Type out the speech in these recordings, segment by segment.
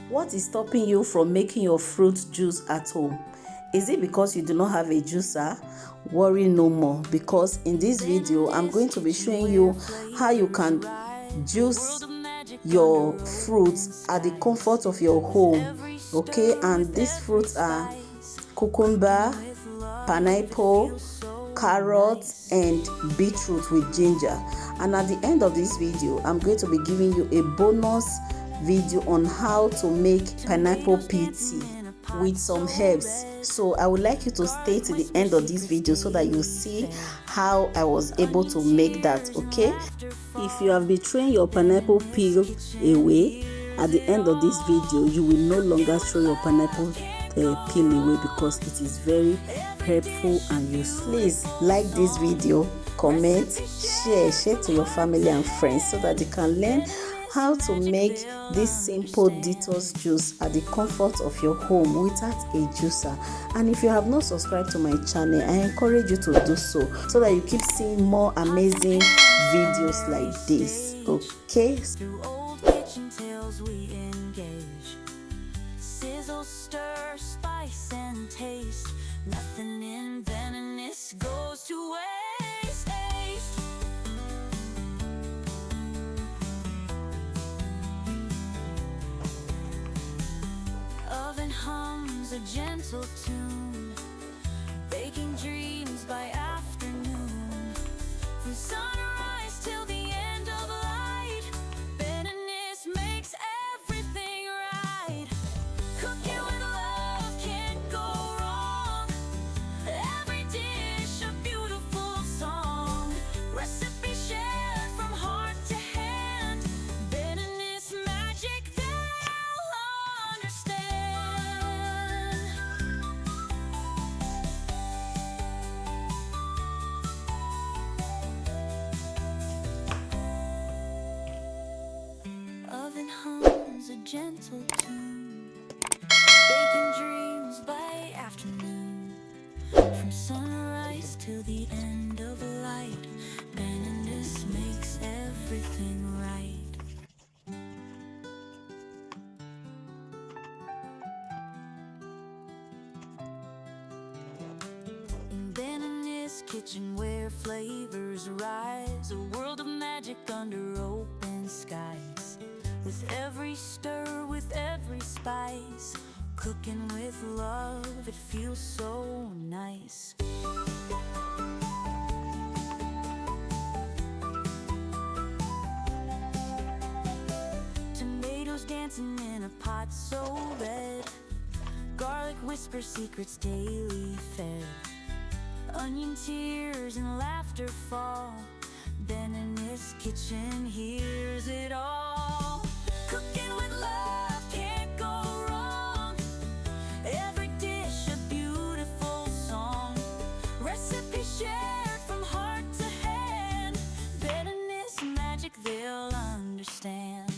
What is stopping you from making your fruit juice at home? Is it because you do not have a juicer? Worry no more, because in this video I'm going to be showing you how you can juice your fruits at the comfort of your home. Okay, and these fruits are cucumber, pineapple, carrots, and beetroot with ginger. And at the end of this video I'm going to be giving you a bonus video on how to make pineapple pea tea with some herbs. So I would like you to stay to the end of this video so that you see how I was able to make that. Okay, if you have been throwing your pineapple peel away, at the end of this video you will no longer throw your pineapple peel away, because it is very helpful and useful. Please like this video, comment, share to your family and friends so that they can learn how to make this simple detox juice at the comfort of your home without a juicer. And if you have not subscribed to my channel, I encourage you to do so that you keep seeing more amazing videos like this. Okay, through old kitchen tales we engage. Sizzle, stir, spice and taste. Nothing in Benninice goes to waste. Oven hums a gentle tune, baking dreams by afternoon. From sunrise till the end of light, Benninice makes everything right. Cooking with love can't go wrong. Every dish a beautiful song. Recipe shared from heart to hand. Benninice magic they'll understand. Oven hums a gentle tune, baking dreams by afternoon. From sunrise till the end of light, Benninice makes everything right. In Benninice kitchen where flavors rise, a world of magic under open skies. With every stir, with every spice, cooking with love, it feels so nice. Tomatoes dancing in a pot so red, garlic whispers secrets daily fed. Onion tears and laughter fall, Benninice kitchen hears it all. Cooking with love can't go wrong. Every dish a beautiful song. Recipe shared from heart to hand. Benninice magic they'll understand.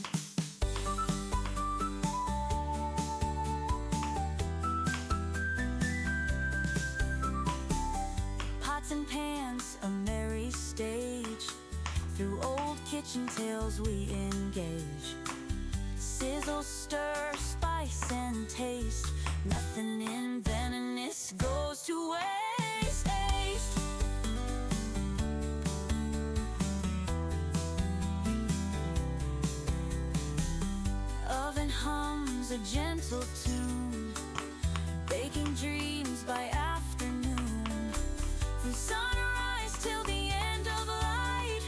Pots and pans, a merry stage. Through old kitchen tales we engage. Sizzle, stir, spice and taste. Nothing in Benninice goes to waste. Oven hums a gentle tune, baking dreams by afternoon. From sunrise till the end of light,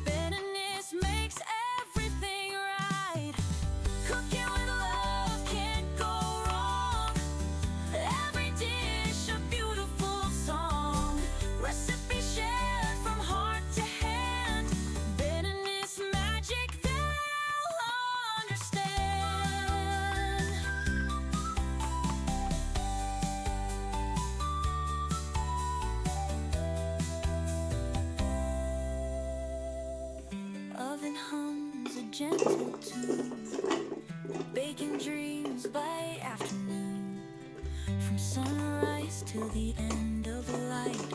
Benninice makes everything right. Cooking with love can't go wrong. Every dish a beautiful song. Recipe shared from heart to hand. Benninice magic they'll understand. Oven hums a gentle tune, baking dreams by afternoon. From sunrise till the end of light,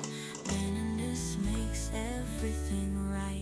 Benninice makes everything right.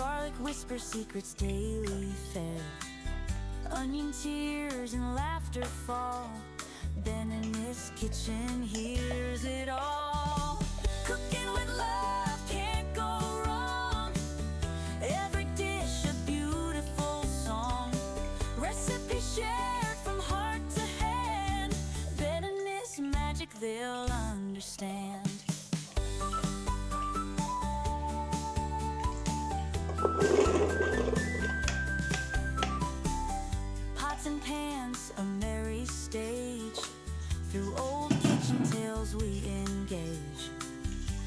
Garlic whispers secrets daily fed. Onion tears and laughter fall. Benninice kitchen hears it all. Cooking with love can't go wrong. Every dish a beautiful song. Recipe shared from heart to hand. Benninice magic they'll understand. Pots and pans, a merry stage. Through old kitchen tales we engage.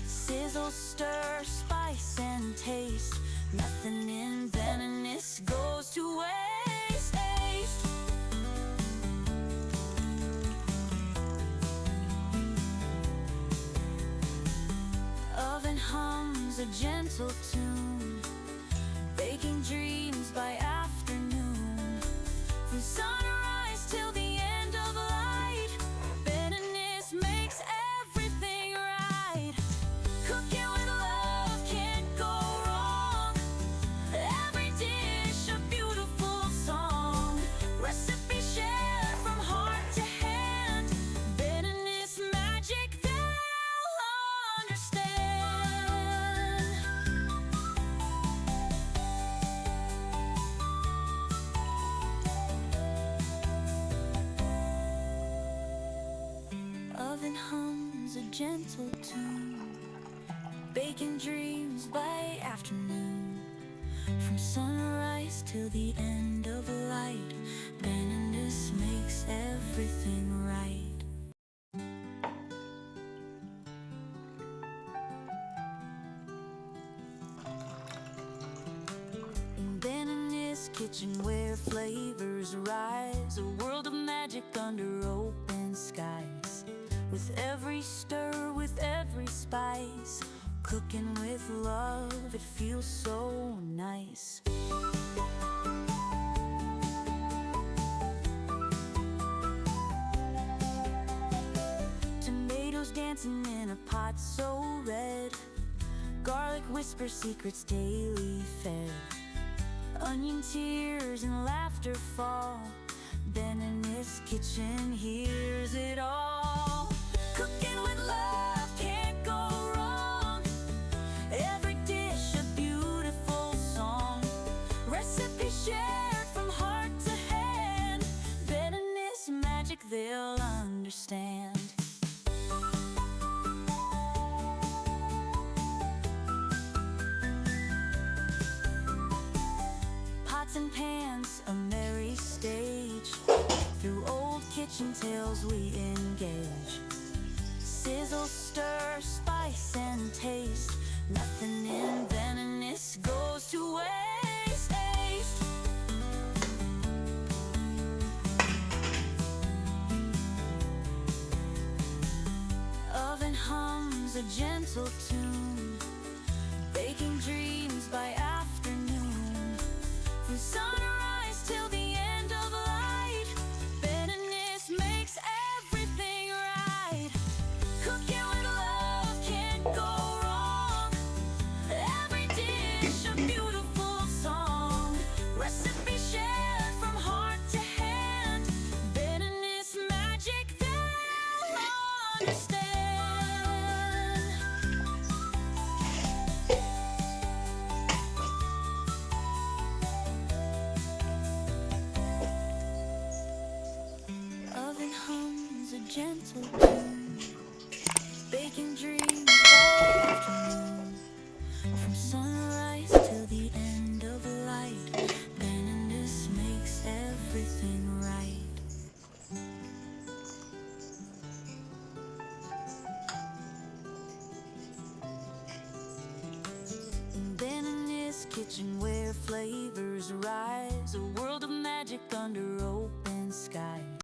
Sizzle, stir, spice and taste. Nothing in Benninice goes to waste. Oven hums a gentle tune. Baking dreams by afternoon. From sunrise till the end of light. Benninice makes everything right. Cooking with love can't go wrong. Every dish a beautiful song. Recipe shared from heart to hand. Benninice magic they'll understand. Oven hums a gentle tune. Baking dreams by afternoon. From sunrise till the end of light. Benninice makes everything right. In Benninice kitchen where flavors rise. A world of magic under open skies. With every stir, with every spice. Cooking with love, it feels so nice. Tomatoes dancing in a pot so red. Garlic whispers secrets daily fed. Onion tears and laughter fall. Benninice kitchen hears it all. Cooking with love can't go wrong. Every dish a beautiful song. Recipe shared from heart to hand. Benninice magic they'll understand. Pots and pans, a merry stage. Through old kitchen tales we engage. Sizzle, stir, spice and taste. Nothing in Benninice goes to waste. Oven hums a gentle tune. Baking dreams by afternoon. From sunrise till the end of light. Benninice makes everything right. Cooking with love can't go wrong. Every dish a beautiful song. Recipe shared from heart to hand. Benninice magic they'll understand. Oven hums a gentle tune. Baking dreams by afternoon. From sunrise till the end of light. Benninice makes everything right. In Benninice kitchen where flavors rise. A world of magic under